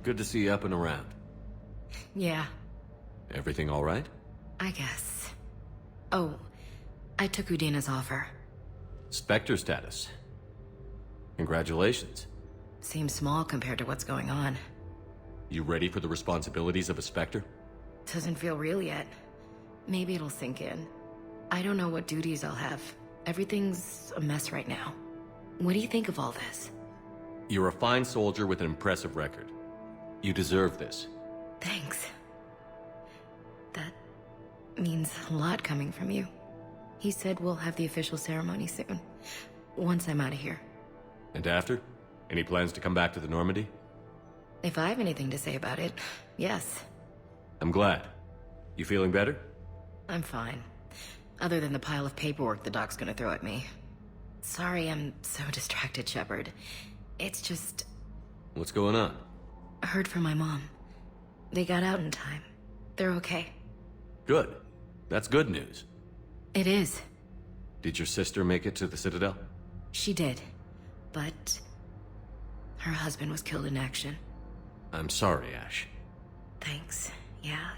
Good to see you up and around. Yeah, Everything all right? I guess. Oh, I took Udina's offer. Spectre status. Congratulations. Seems small compared to what's going on. You ready for the responsibilities of a Spectre? Doesn't feel real yet. Maybe it'll sink in. I don't know what duties I'll have. Everything's a mess right now. What do you think of all this? You're a fine soldier with an impressive record. You deserve this. Thanks. That means a lot coming from you. He said we'll have the official ceremony soon, once I'm out of here. And after? Any plans to come back to the Normandy? If I have anything to say about it, yes. I'm glad. You feeling better? I'm fine. Other than the pile of paperwork the doc's gonna throw at me. Sorry I'm so distracted, Shepard. It's just... What's going on? I heard from my mom. They got out in time. They're okay. Good. That's good news. It is. Did your sister make it to the Citadel? She did. But... her husband was killed in action. I'm sorry, Ash. Thanks. Yeah.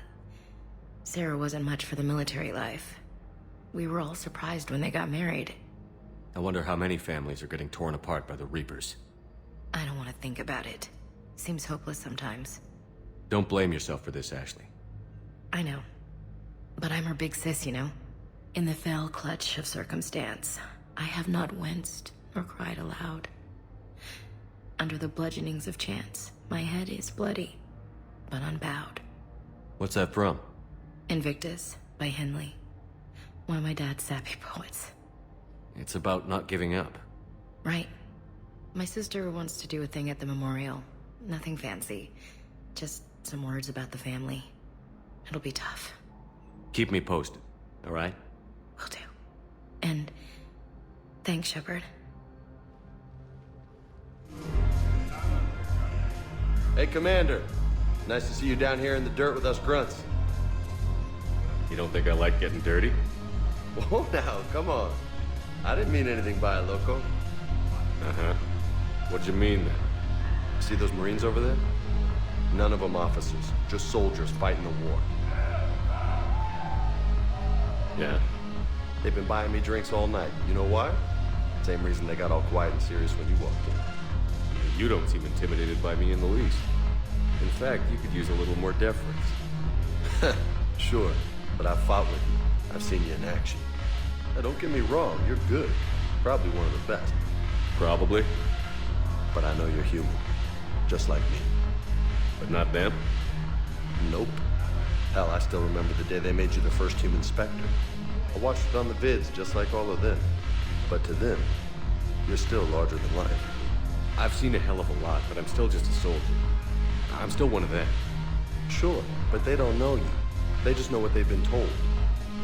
Sarah wasn't much for the military life. We were all surprised when they got married. I wonder how many families are getting torn apart by the Reapers. I don't want to think about it. Seems hopeless sometimes. Don't blame yourself for this, Ashley. I know. But I'm her big sis, you know? In the fell clutch of circumstance, I have not winced nor cried aloud. Under the bludgeonings of chance, my head is bloody, but unbowed. What's that from? Invictus by Henley. One of my dad's sappy poets. It's about not giving up. Right. My sister wants to do a thing at the memorial. Nothing fancy. Just some words about the family. It'll be tough. Keep me posted, all right? Will do. And thanks, Shepard. Hey, Commander. Nice to see you down here in the dirt with us grunts. You don't think I like getting dirty? Whoa, now, come on. I didn't mean anything by it, Loco. Uh-huh. What'd you mean then? See those Marines over there? None of them officers, just soldiers fighting the war. Yeah? They've been buying me drinks all night. You know why? Same reason they got all quiet and serious when you walked in. You don't seem intimidated by me in the least. In fact, you could use a little more deference. Sure, but I've fought with you. I've seen you in action. Now, don't get me wrong, you're good. Probably one of the best. Probably. But I know you're human. Just like me. But not them? Nope. Hell, I still remember the day they made you the first human Spectre. I watched it on the vids, just like all of them. But to them, you're still larger than life. I've seen a hell of a lot, but I'm still just a soldier. I'm still one of them. Sure, but they don't know you. They just know what they've been told.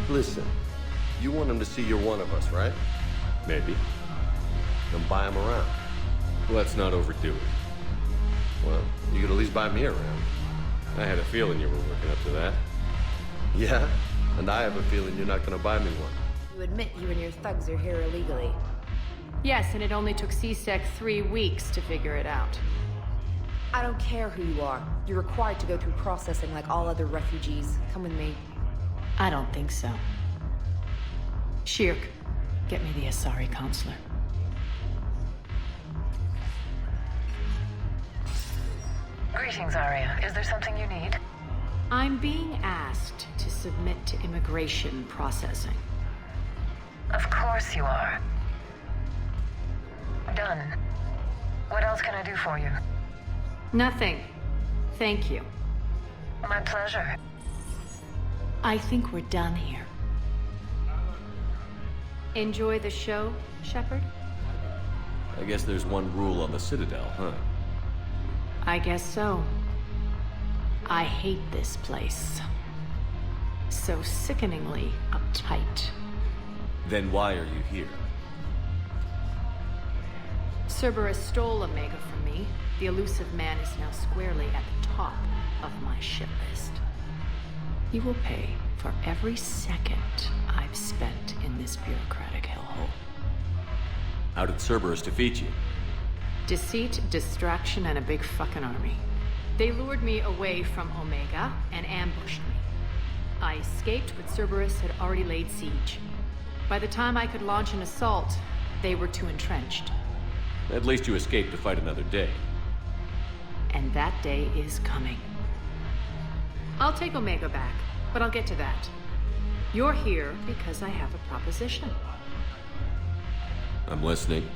Listen, you want them to see you're one of us, right? Maybe. Then buy them around. Let's not overdo it. Well, you could at least buy me around. I had a feeling you were working up to that. Yeah, and I have a feeling you're not gonna buy me one. You admit you and your thugs are here illegally. Yes, and it only took CSEC 3 weeks to figure it out. I don't care who you are. You're required to go through processing like all other refugees. Come with me. I don't think so. Shirk, get me the Asari counselor. Greetings, Arya. Is there something you need? I'm being asked to submit to immigration processing. Of course you are. Done. What else can I do for you? Nothing. Thank you. My pleasure. I think we're done here. Enjoy the show, Shepard? I guess there's one rule on the Citadel, huh? I guess so. I hate this place. So sickeningly uptight. Then why are you here? Cerberus stole Omega from me. The elusive man is now squarely at the top of my shit list. He will pay for every second I've spent in this bureaucratic hellhole. How did Cerberus defeat you? Deceit, distraction, and a big fucking army. They lured me away from Omega and ambushed me. I escaped, but Cerberus had already laid siege. By the time I could launch an assault, they were too entrenched. At least you escaped to fight another day. And that day is coming. I'll take Omega back, but I'll get to that. You're here because I have a proposition. I'm listening.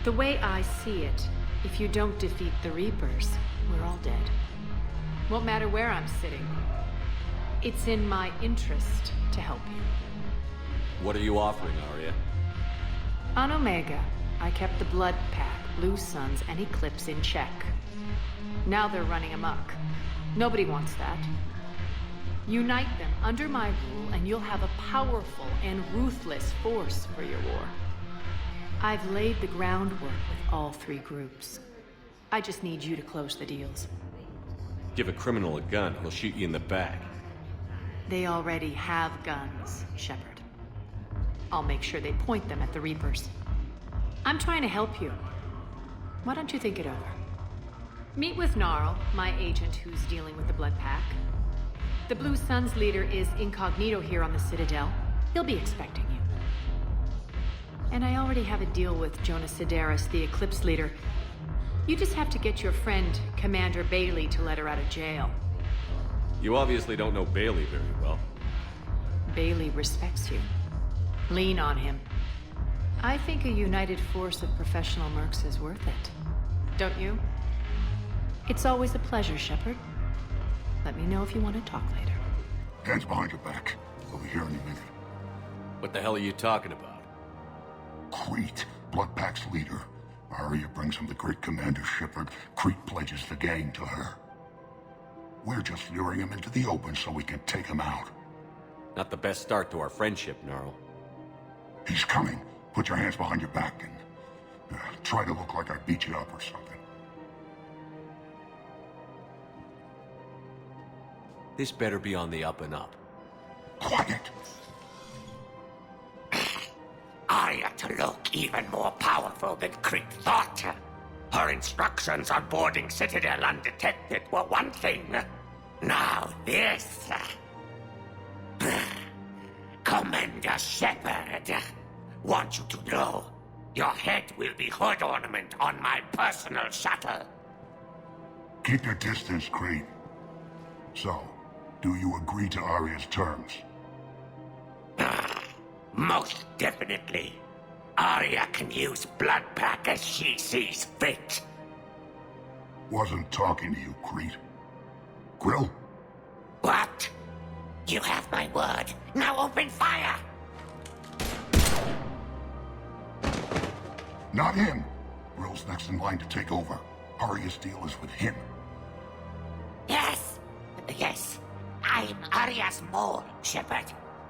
The way I see it, if you don't defeat the Reapers, we're all dead. Won't matter where I'm sitting. It's in my interest to help you. What are you offering, Arya? On Omega, I kept the Blood Pack, Blue Suns, and Eclipse in check. Now they're running amok. Nobody wants that. Unite them under my rule, and you'll have a powerful and ruthless force for your war. I've laid the groundwork with all three groups. I just need you to close the deals. Give a criminal a gun, he'll shoot you in the back. They already have guns, Shepard. I'll make sure they point them at the Reapers. I'm trying to help you. Why don't you think it over? Meet with Gnarl, my agent who's dealing with the Blood Pack. The Blue Suns leader is incognito here on the Citadel. He'll be expecting you. And I already have a deal with Jonas Sidaris, the Eclipse leader. You just have to get your friend, Commander Bailey, to let her out of jail. You obviously don't know Bailey very well. Bailey respects you. Lean on him. I think a united force of professional mercs is worth it. Don't you? It's always a pleasure, Shepard. Let me know if you want to talk later. Hands behind your back. We'll be here in a minute. What the hell are you talking about? Crete, Bloodpack's leader. Arya brings him the great Commander Shepard. Crete pledges the gang to her. We're just luring him into the open so we can take him out. Not the best start to our friendship, Gnarl. He's coming. Put your hands behind your back and try to look like I beat you up or something. This better be on the up and up. Quiet! Arya to look even more powerful than Crete thought. Her instructions on boarding Citadel undetected were one thing. Now this. Commander Shepard, want you to know, your head will be hood ornament on my personal shuttle. Keep your distance, Crete. So, do you agree to Arya's terms? Most definitely. Arya can use Bloodpack as she sees fit. Wasn't talking to you, Crete. Grill? What? You have my word. Now open fire! Not him. Grill's next in line to take over. Arya's deal is with him. Yes. Yes. I'm Arya's mole, Shepard.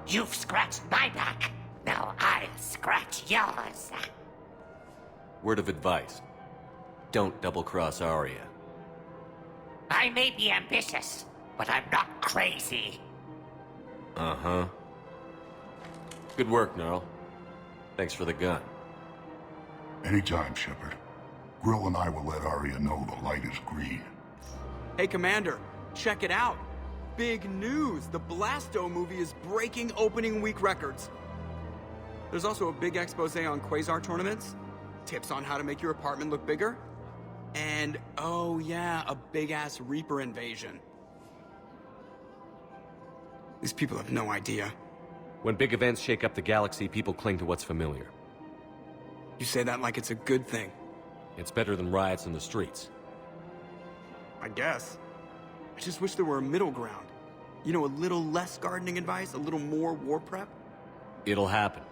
You've scratched my back. Now I'll scratch yours. Word of advice. Don't double-cross Arya. I may be ambitious, but I'm not crazy. Uh-huh. Good work, Gnarl. Thanks for the gun. Anytime, Shepard. Grill and I will let Arya know the light is green. Hey, Commander, check it out. Big news! The Blasto movie is breaking opening week records. There's also a big expose on Quasar tournaments, tips on how to make your apartment look bigger, and, oh yeah, a big-ass Reaper invasion. These people have no idea. When big events shake up the galaxy, people cling to what's familiar. You say that like it's a good thing. It's better than riots in the streets. I guess. I just wish there were a middle ground. You know, a little less gardening advice, a little more war prep. It'll happen.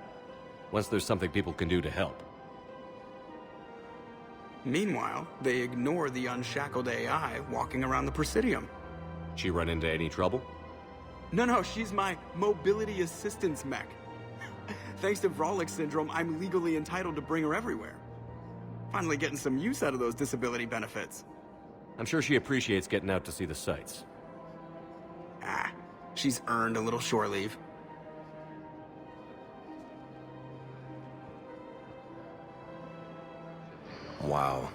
Once there's something people can do to help. Meanwhile, they ignore the unshackled AI walking around the Presidium. She run into any trouble? No, she's my mobility assistance mech. Thanks to Vralik syndrome, I'm legally entitled to bring her everywhere. Finally getting some use out of those disability benefits. I'm sure she appreciates getting out to see the sights. Ah, she's earned a little shore leave. Wow.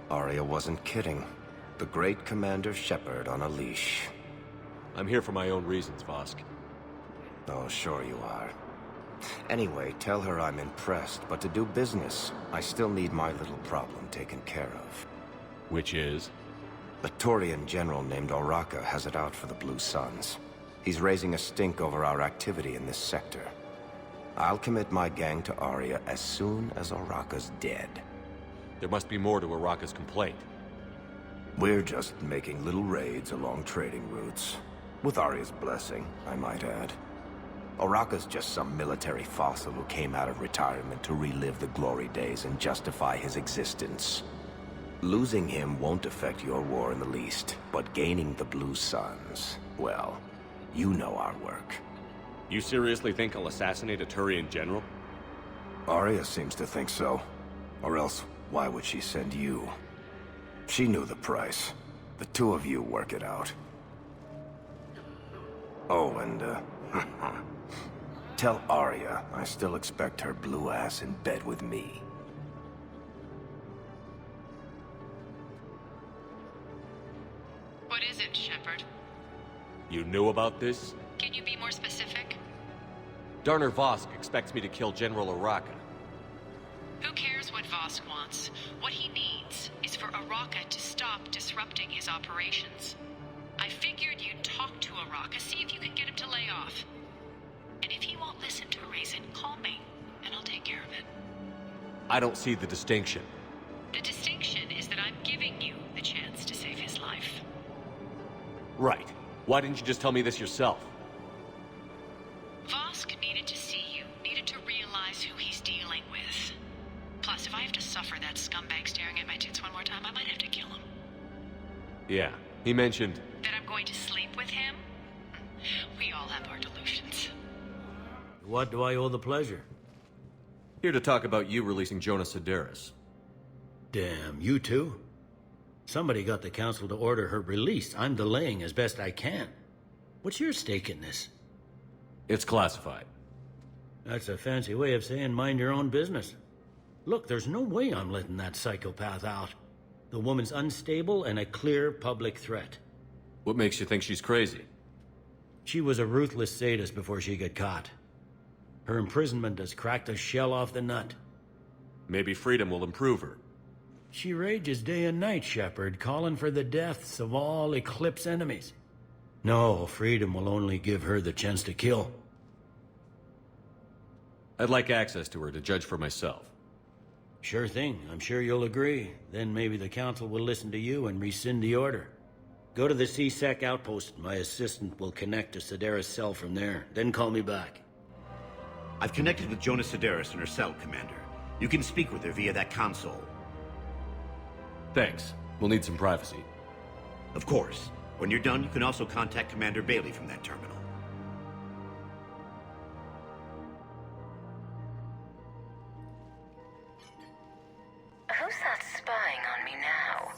Arya wasn't kidding. The great Commander Shepard on a leash. I'm here for my own reasons, Vosk. Oh, sure you are. Anyway, tell her I'm impressed, but to do business, I still need my little problem taken care of. Which is? A Turian general named Aralakh has it out for the Blue Suns. He's raising a stink over our activity in this sector. I'll commit my gang to Arya as soon as Arakh's dead. There must be more to Arakh's complaint. We're just making little raids along trading routes. With Arya's blessing, I might add. Arakh's just some military fossil who came out of retirement to relive the glory days and justify his existence. Losing him won't affect your war in the least, but gaining the Blue Suns, well, you know our work. You seriously think I'll assassinate a Turian general? Arya seems to think so. Or else, why would she send you? She knew the price. The two of you work it out. Oh, and, tell Arya I still expect her blue ass in bed with me. What is it, Shepard? You knew about this? Can you be more specific? Darner Vosk expects me to kill General Aralakh. Who cares what Vosk wants? What he needs is for Aralakh to stop disrupting his operations. I figured you'd talk to Aralakh, see if you can get him to lay off. And if he won't listen to reason, call me, and I'll take care of it. I don't see the distinction. The distinction is that I'm giving you the chance to save his life. Right. Why didn't you just tell me this yourself? Vosk needed to see you, needed to realize who he's dealing with. Plus, if I have to suffer that scumbag staring at my tits one more time, I might have to kill him. Yeah, he mentioned... That I'm going to sleep with him? We all have our delusions. What do I owe the pleasure? Here to talk about you releasing Jonah Sedaris. Damn, you too? Somebody got the council to order her release. I'm delaying as best I can. What's your stake in this? It's classified. That's a fancy way of saying mind your own business. Look, there's no way I'm letting that psychopath out. The woman's unstable and a clear public threat. What makes you think she's crazy? She was a ruthless sadist before she got caught. Her imprisonment has cracked the shell off the nut. Maybe freedom will improve her. She rages day and night, Shepard, calling for the deaths of all Eclipse enemies. No, freedom will only give her the chance to kill. I'd like access to her to judge for myself. Sure thing. I'm sure you'll agree. Then maybe the council will listen to you and rescind the order. Go to the C-Sec outpost. My assistant will connect to Sedaris' cell from there. Then call me back. I've connected with Jonah Sedaris in her cell, Commander. You can speak with her via that console. Thanks. We'll need some privacy. Of course. When you're done, you can also contact Commander Bailey from that terminal. Who's that spying on me now?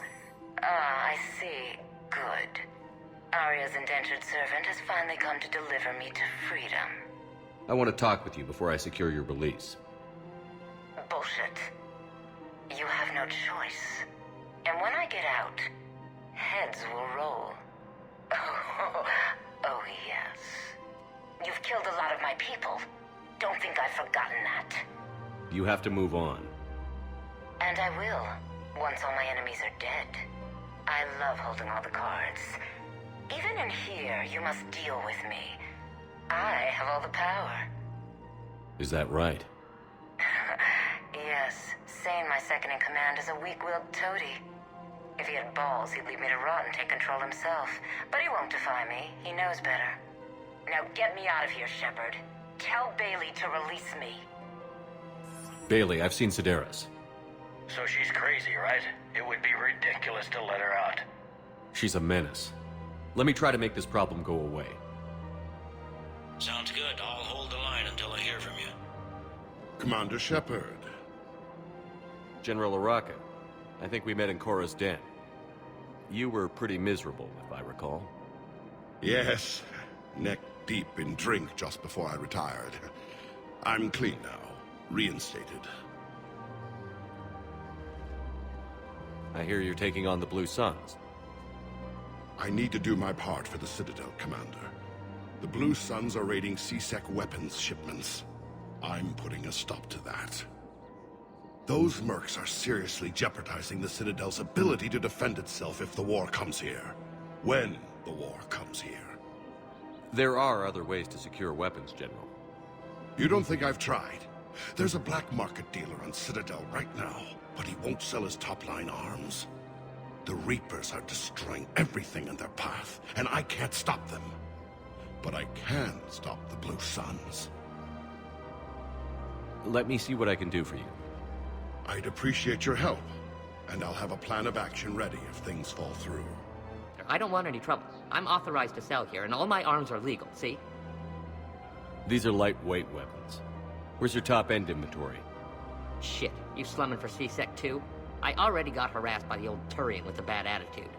Ah, I see. Good. Arya's indentured servant has finally come to deliver me to freedom. I want to talk with you before I secure your release. Bullshit. You have no choice. And when I get out, heads will roll. Oh, yes. You've killed a lot of my people. Don't think I've forgotten that. You have to move on. And I will, once all my enemies are dead. I love holding all the cards. Even in here, you must deal with me. I have all the power. Is that right? Yes, Sane, my second-in-command, is a weak-willed toady. If he had balls, he'd leave me to rot and take control himself. But he won't defy me. He knows better. Now get me out of here, Shepard. Tell Bailey to release me. Bailey, I've seen Sedaris. So she's crazy, right? It would be ridiculous to let her out. She's a menace. Let me try to make this problem go away. Sounds good. I'll hold the line until I hear from you. Commander Shepard. General Aralakh, I think we met in Korra's den. You were pretty miserable, if I recall. Yes, neck deep in drink just before I retired. I'm clean now, reinstated. I hear you're taking on the Blue Suns. I need to do my part for the Citadel, Commander. The Blue Suns are raiding C-Sec weapons shipments. I'm putting a stop to that. Those mercs are seriously jeopardizing the Citadel's ability to defend itself if the war comes here. When the war comes here. There are other ways to secure weapons, General. You don't think I've tried? There's a black market dealer on Citadel right now, but he won't sell his top-line arms. The Reapers are destroying everything in their path, and I can't stop them. But I can stop the Blue Suns. Let me see what I can do for you. I'd appreciate your help, and I'll have a plan of action ready if things fall through. I don't want any trouble. I'm authorized to sell here, and all my arms are legal, see? These are lightweight weapons. Where's your top-end inventory? Shit, you slumming for C-Sec too? I already got harassed by the old Turian with a bad attitude.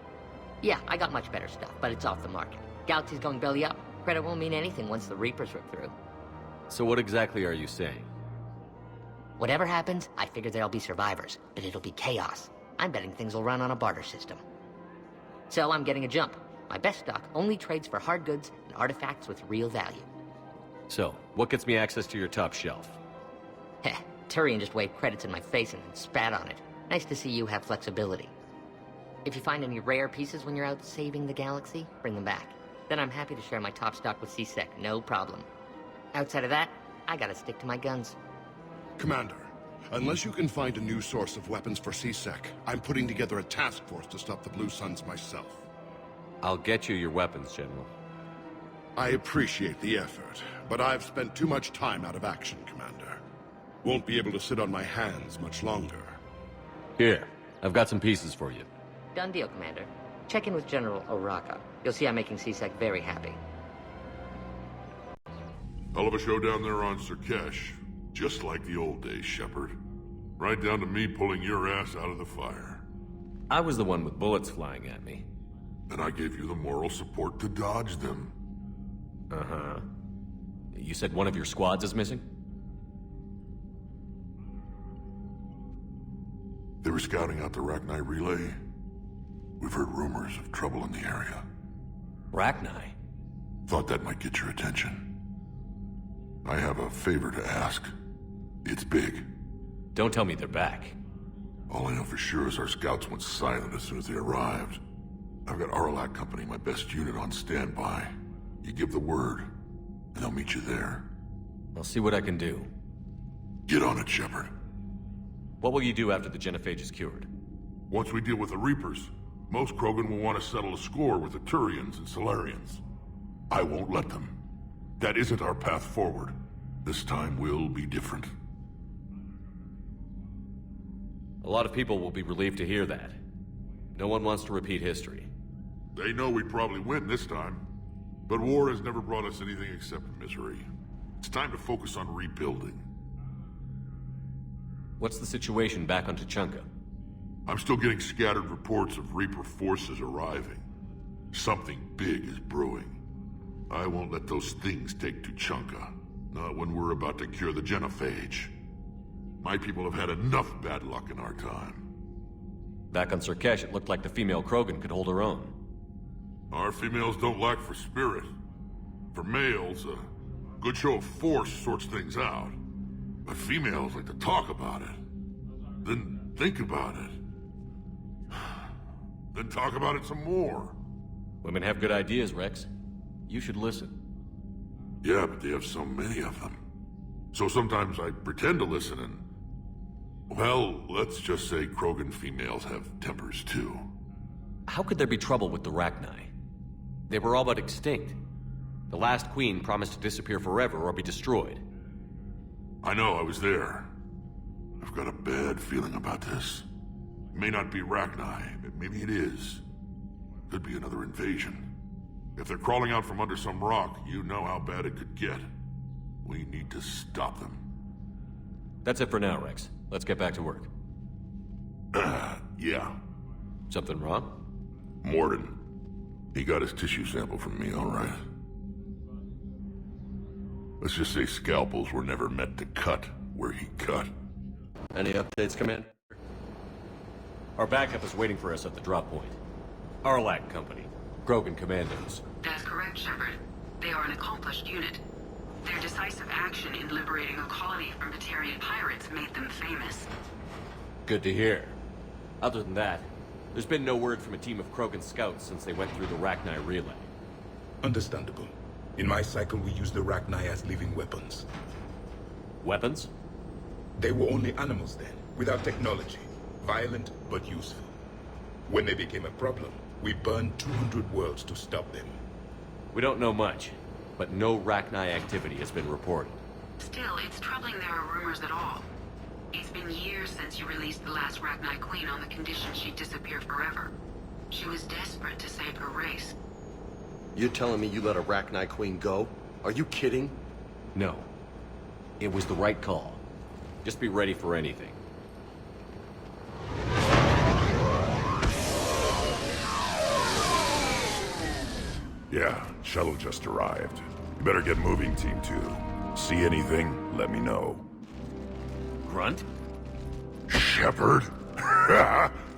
Yeah, I got much better stuff, but it's off the market. Galaxy's going belly up. Credit won't mean anything once the Reapers rip through. So what exactly are you saying? Whatever happens, I figure there'll be survivors, but it'll be chaos. I'm betting things will run on a barter system. So I'm getting a jump. My best stock only trades for hard goods and artifacts with real value. So, what gets me access to your top shelf? Heh, Turian just waved credits in my face and then spat on it. Nice to see you have flexibility. If you find any rare pieces when you're out saving the galaxy, bring them back. Then I'm happy to share my top stock with C-Sec, no problem. Outside of that, I gotta stick to my guns. Commander, unless you can find a new source of weapons for C-Sec, I'm putting together a task force to stop the Blue Suns myself. I'll get you your weapons, General. I appreciate the effort, but I've spent too much time out of action, Commander. Won't be able to sit on my hands much longer. Here, I've got some pieces for you. Done deal, Commander. Check in with General Aralakh. You'll see I'm making C-Sec very happy. Hell of a show down there on Surkesh. Just like the old days, Shepard. Right down to me pulling your ass out of the fire. I was the one with bullets flying at me. And I gave you the moral support to dodge them. Uh-huh. You said one of your squads is missing? They were scouting out the Rachni relay. We've heard rumors of trouble in the area. Rachni? Thought that might get your attention. I have a favor to ask. It's big. Don't tell me they're back. All I know for sure is our scouts went silent as soon as they arrived. I've got Aralakh Company, my best unit, on standby. You give the word, and they'll meet you there. I'll see what I can do. Get on it, Shepard. What will you do after the genophage is cured? Once we deal with the Reapers, most Krogan will want to settle a score with the Turians and Solarians. I won't let them. That isn't our path forward. This time will be different. A lot of people will be relieved to hear that. No one wants to repeat history. They know we'd probably win this time. But war has never brought us anything except misery. It's time to focus on rebuilding. What's the situation back on Tuchanka? I'm still getting scattered reports of Reaper forces arriving. Something big is brewing. I won't let those things take Tuchanka. Not when we're about to cure the genophage. My people have had enough bad luck in our time. Back on Surkesh, it looked like the female Krogan could hold her own. Our females don't lack for spirit. For males, a good show of force sorts things out. But females like to talk about it. Then think about it. Then talk about it some more. Women have good ideas, Rex. You should listen. Yeah, but they have so many of them. So sometimes I pretend to listen and... Well, let's just say Krogan females have tempers too. How could there be trouble with the Rachni? They were all but extinct. The last queen promised to disappear forever or be destroyed. I know, I was there. I've got a bad feeling about this. It may not be Rachni, but maybe it is. Could be another invasion. If they're crawling out from under some rock, you know how bad it could get. We need to stop them. That's it for now, Rex. Let's get back to work. Yeah. Something wrong? Morden. He got his tissue sample from me, all right. Let's just say scalpels were never meant to cut where he cut. Any updates, Commander? Our backup is waiting for us at the drop point. Aralakh Company. Krogan Commandos. That's correct, Shepard. They are an accomplished unit. Their decisive action in liberating a colony from Batarian pirates made them famous. Good to hear. Other than that, there's been no word from a team of Krogan scouts since they went through the Rachni relay. Understandable. In my cycle, we use the Rachni as living weapons. Weapons? They were only animals then, without technology. Violent, but useful. When they became a problem, we burned 200 worlds to stop them. We don't know much, but no Rachni activity has been reported. Still, it's troubling there are rumors at all. It's been years since you released the last Rachni Queen on the condition she'd disappear forever. She was desperate to save her race. You're telling me you let a Rachni Queen go? Are you kidding? No. It was the right call. Just be ready for anything. Yeah, shuttle just arrived. You better get moving, Team 2. See anything, let me know. Grunt? Shepard?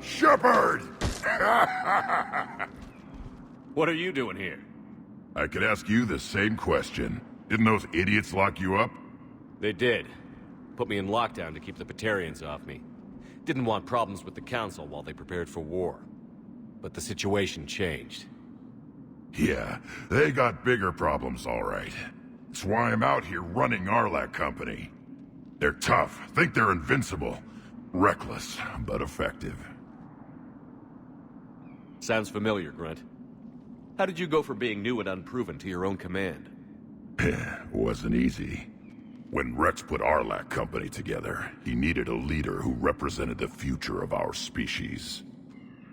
Shepard! What are you doing here? I could ask you the same question. Didn't those idiots lock you up? They did. Put me in lockdown to keep the Batarians off me. Didn't want problems with the Council while they prepared for war. But the situation changed. Yeah, they got bigger problems, all right. That's why I'm out here running Aralakh Company. They're tough, think they're invincible. Reckless, but effective. Sounds familiar, Grunt. How did you go from being new and unproven to your own command? Wasn't easy. When Rex put Aralakh Company together, he needed a leader who represented the future of our species.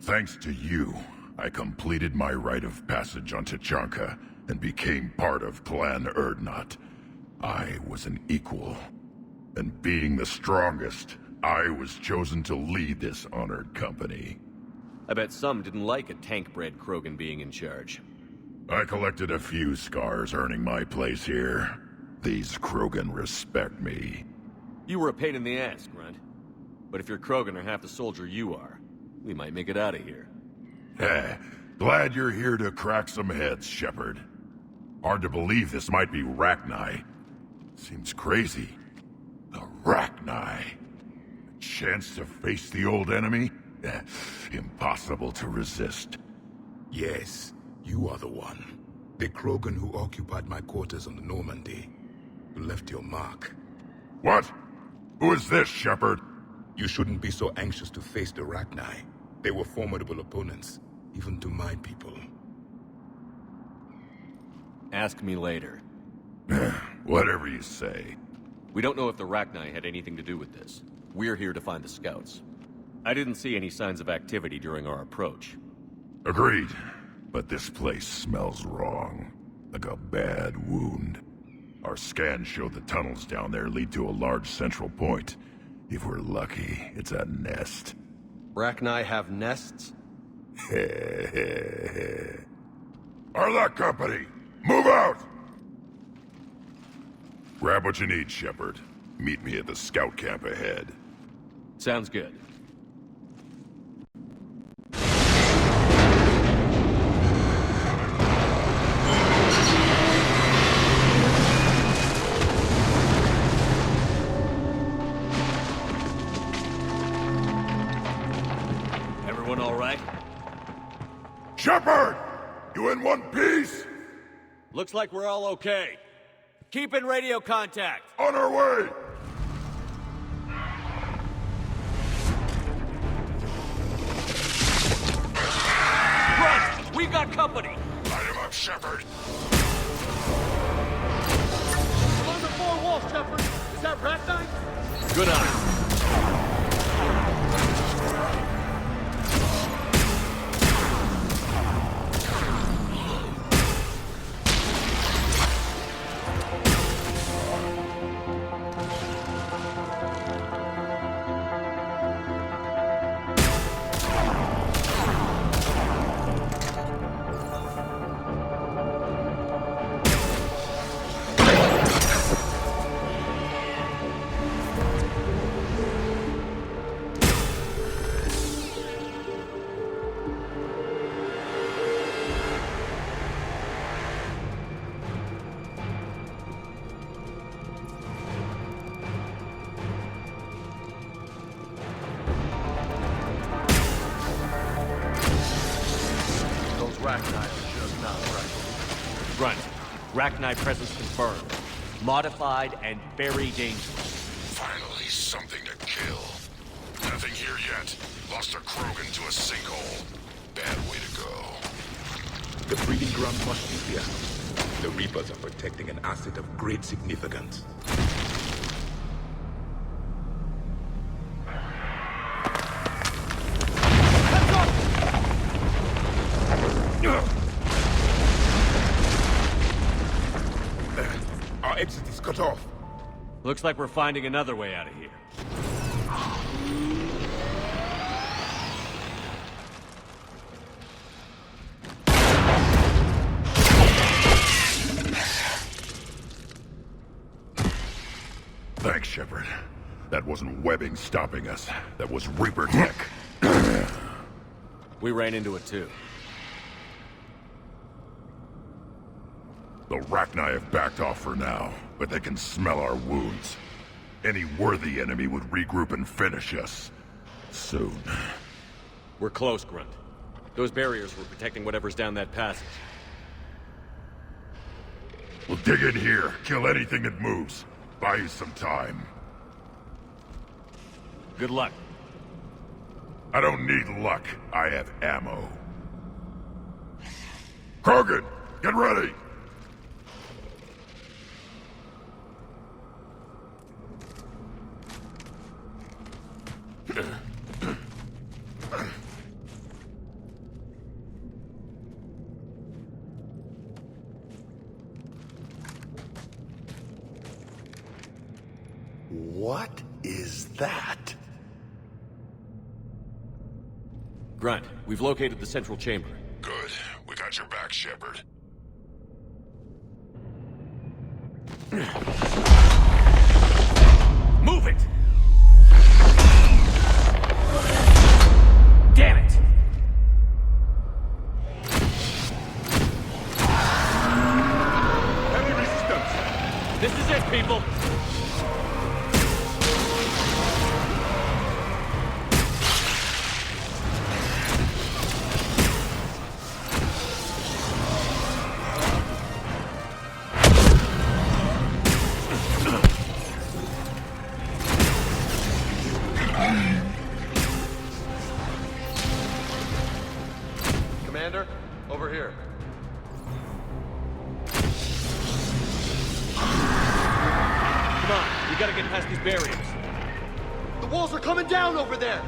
Thanks to you, I completed my rite of passage on Tachanka and became part of Clan Urdnot. I was an equal. And being the strongest, I was chosen to lead this honored company. I bet some didn't like a tank-bred Krogan being in charge. I collected a few scars earning my place here. These Krogan respect me. You were a pain in the ass, Grunt. But if your Krogan are half the soldier you are, we might make it out of here. Glad you're here to crack some heads, Shepard. Hard to believe this might be Rachni. Seems crazy. The Rachni. A chance to face the old enemy? Impossible to resist. Yes, you are the one. The Krogan who occupied my quarters on the Normandy. You left your mark. What? Who is this, Shepard? You shouldn't be so anxious to face the Rachni. They were formidable opponents, even to my people. Ask me later. Whatever you say. We don't know if the Rachni had anything to do with this. We're here to find the scouts. I didn't see any signs of activity during our approach. Agreed. But this place smells wrong. Like a bad wound. Our scans show the tunnels down there lead to a large central point. If we're lucky, it's a nest. Rachni have nests? Aralakh Company! Move out! Grab what you need, Shepard. Meet me at the scout camp ahead. Sounds good. Everyone all right? Shepard! You in one piece? Looks like we're all okay. Keep in radio contact. On our way! Run! We got company! Light him up, Shepard! On the four walls, Shepard! Is that Rachni? Good eye. Grunt, Rachni presence confirmed. Modified and very dangerous. Finally, something to kill. Nothing here yet. Lost a Krogan to a sinkhole. Bad way to go. The breeding ground must be here. The Reapers are protecting an asset of great significance. Our exit is cut off. Looks like we're finding another way out of here. Thanks, Shepard. That wasn't webbing stopping us. That was Reaper tech. We ran into it too. The Rachni have backed off for now, but they can smell our wounds. Any worthy enemy would regroup and finish us. Soon. We're close, Grunt. Those barriers were protecting whatever's down that passage. We'll dig in here, kill anything that moves. Buy you some time. Good luck. I don't need luck. I have ammo. Krogan, get ready! What is that? Grunt, we've located the central chamber. Good. We got your back, Shepard. Move it! Damn it! Heavy resistance! This is it, people! Commander, over here. Come on, we gotta get past these barriers. The walls are coming down over there!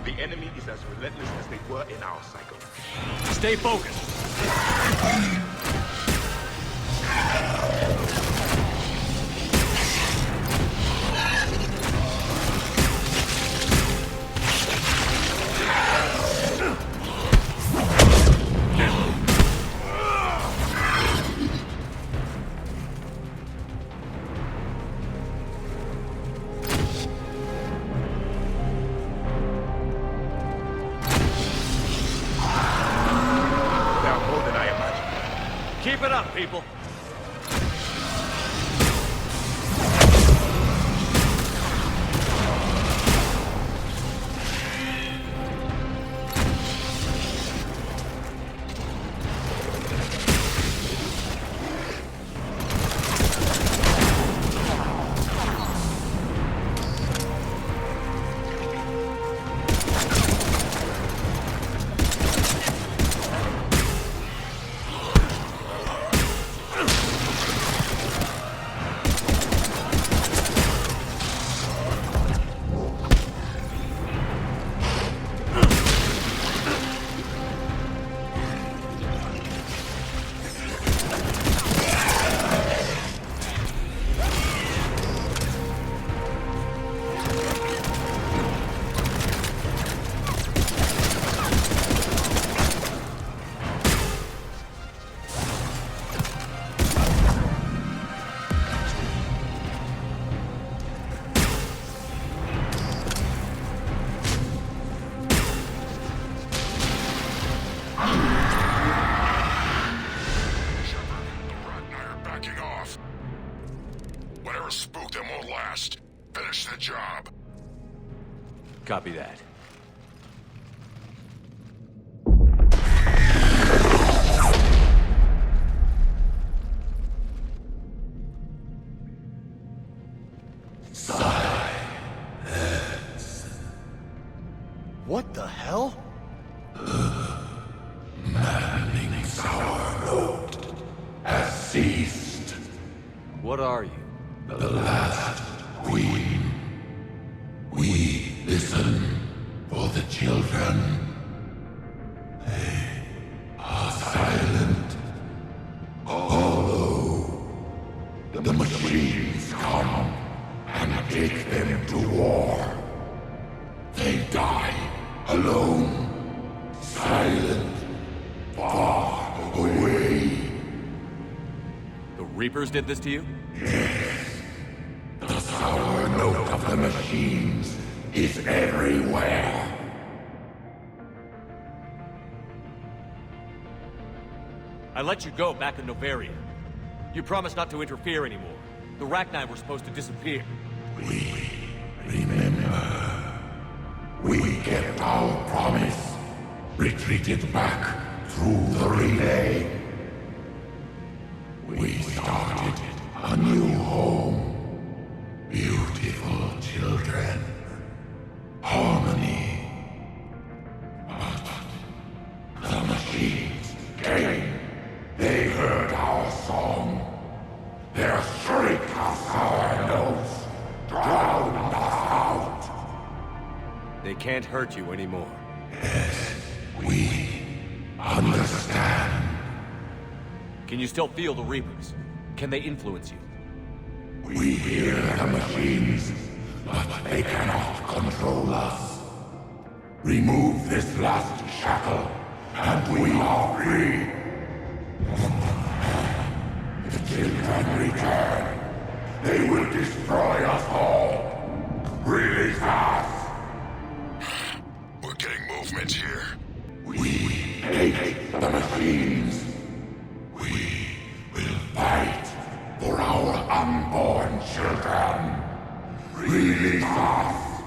The enemy is as relentless as they were in our cycle. Stay focused. Keep it up, people. Copy that. What the hell? Maddening's our note has ceased. What are you? The last queen. We listen for the children. They are silent. Although the machines come and take them to war, they die alone, silent, far away. The Reapers did this to you? Yes. The sour note of the machines is everywhere. I let you go back in Novaria. You promised not to interfere anymore. The Rachni were supposed to disappear. We remember. We kept our promise. Retreated back through the relay. We started a new home. Beautiful children. Harmony. But the machines came. They heard our song. Their shriek of sour notes drowned us out. They can't hurt you anymore. Yes, we understand. Can you still feel the Reapers? Can they influence you? We hear the machines, but they cannot control us. Remove this last shackle, and we are free. The children return. They will destroy us all. Release us. We're getting movement here. We hate the machines. We will fight for our unborn children. Release us.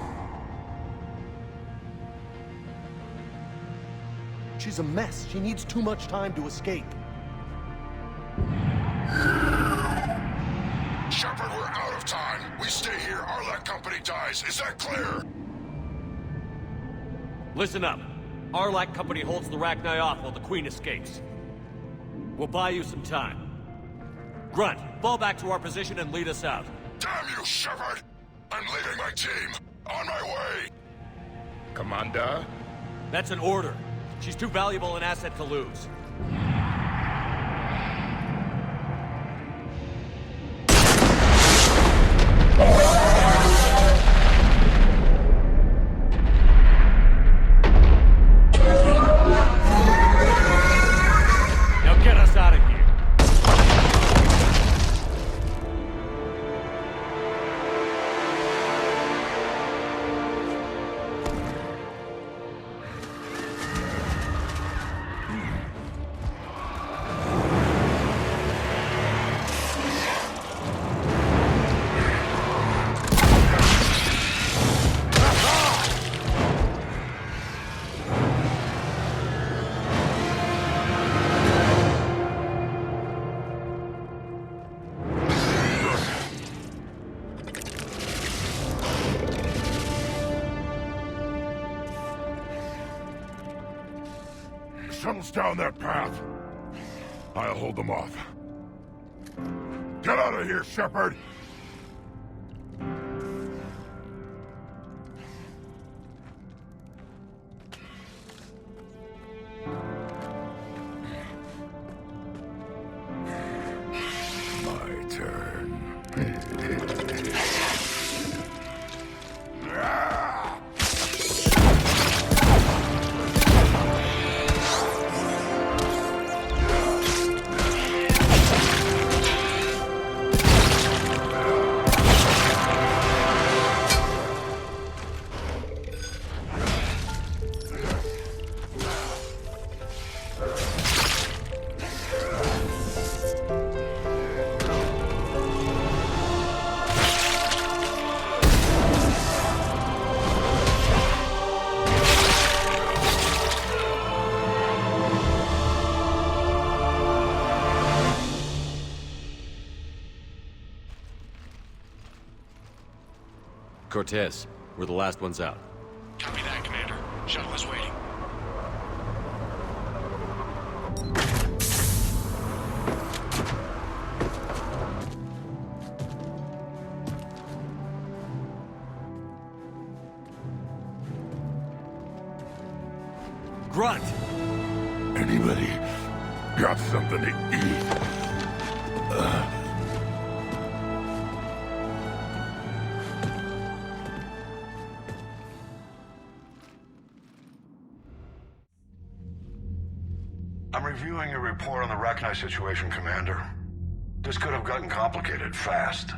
She's a mess. She needs too much time to escape. Shepard, we're out of time. We stay here, Aralakh Company dies. Is that clear? Listen up. Aralakh Company holds the Rachni off while the Queen escapes. We'll buy you some time. Grunt, fall back to our position and lead us out. Damn you, Shepard! I'm leaving my team. On my way. Commander? That's an order. She's too valuable an asset to lose. Now get us out of here. Shuttles down that path. I'll hold them off. Get out of here, Shepard! My turn. Cortez, we're the last ones out. Copy that, Commander. Shuttle is waiting. Grunt! Anybody got something to eat? I'm reviewing your report on the Rachni situation, Commander. This could have gotten complicated fast.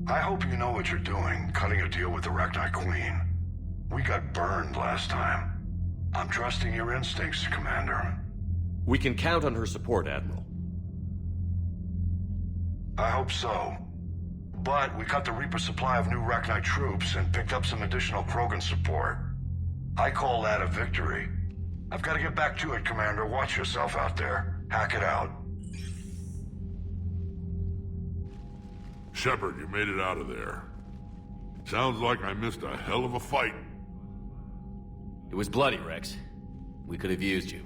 I hope you know what you're doing, cutting a deal with the Rachni Queen. We got burned last time. I'm trusting your instincts, Commander. We can count on her support, Admiral. I hope so. But we cut the Reaper supply of new Rachni troops and picked up some additional Krogan support. I call that a victory. I've got to get back to it, Commander. Watch yourself out there. Hack it out. Shepard, you made it out of there. Sounds like I missed a hell of a fight. It was bloody, Rex. We could have used you.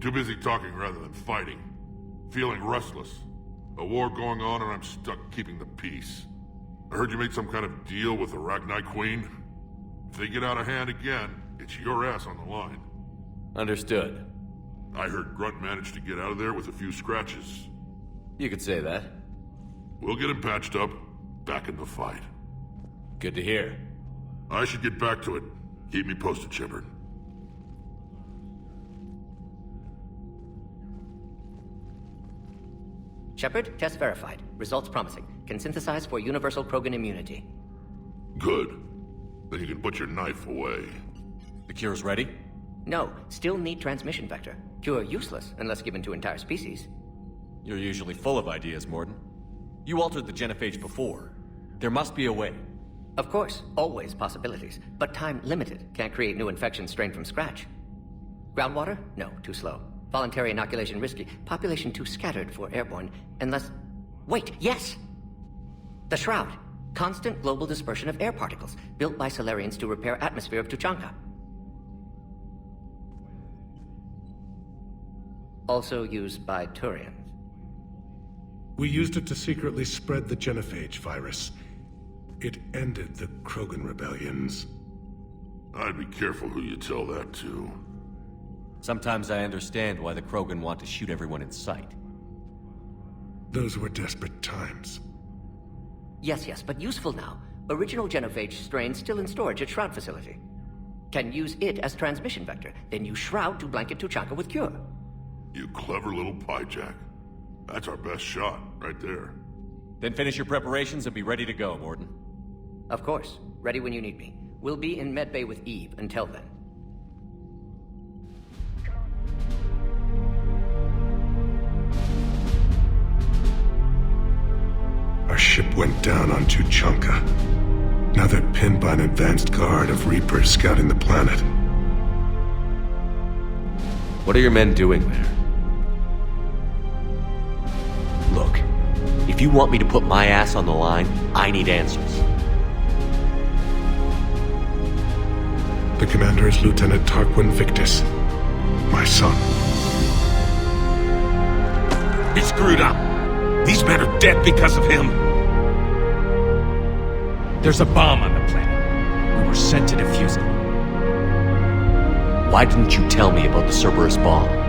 Too busy talking rather than fighting. Feeling restless. A war going on and I'm stuck keeping the peace. I heard you made some kind of deal with the Rachni Queen. If they get out of hand again, it's your ass on the line. Understood. I heard Grunt managed to get out of there with a few scratches. You could say that. We'll get him patched up, back in the fight. Good to hear. I should get back to it. Keep me posted, Shepard. Shepard, test verified. Results promising. Can synthesize for universal Krogan immunity. Good. Then you can put your knife away. The cure's ready? No, still need transmission vector. Cure useless unless given to entire species. You're usually full of ideas, Morden. You altered the genophage before. There must be a way. Of course, always possibilities, but time limited. Can't create new infections strained from scratch. Groundwater? No, too slow. Voluntary inoculation risky. Population too scattered for airborne, unless... Wait, yes! The Shroud. Constant global dispersion of air particles, built by Solarians to repair atmosphere of Tuchanka. Also used by Turians. We used it to secretly spread the genophage virus. It ended the Krogan rebellions. I'd be careful who you tell that to. Sometimes I understand why the Krogan want to shoot everyone in sight. Those were desperate times. Yes, but useful now. Original genophage strain still in storage at Shroud facility. Can use it as transmission vector, then use Shroud to blanket Tuchanka with cure. You clever little piejack. That's our best shot, right there. Then finish your preparations and be ready to go, Morden. Of course. Ready when you need me. We'll be in medbay with Eve until then. Our ship went down on Tuchanka. Now they're pinned by an advanced guard of Reapers scouting the planet. What are your men doing there? Look, if you want me to put my ass on the line, I need answers. The commander is Lieutenant Tarquin Victus, my son. He screwed up. These men are dead because of him. There's a bomb on the planet. We were sent to defuse it. Why didn't you tell me about the Cerberus bomb?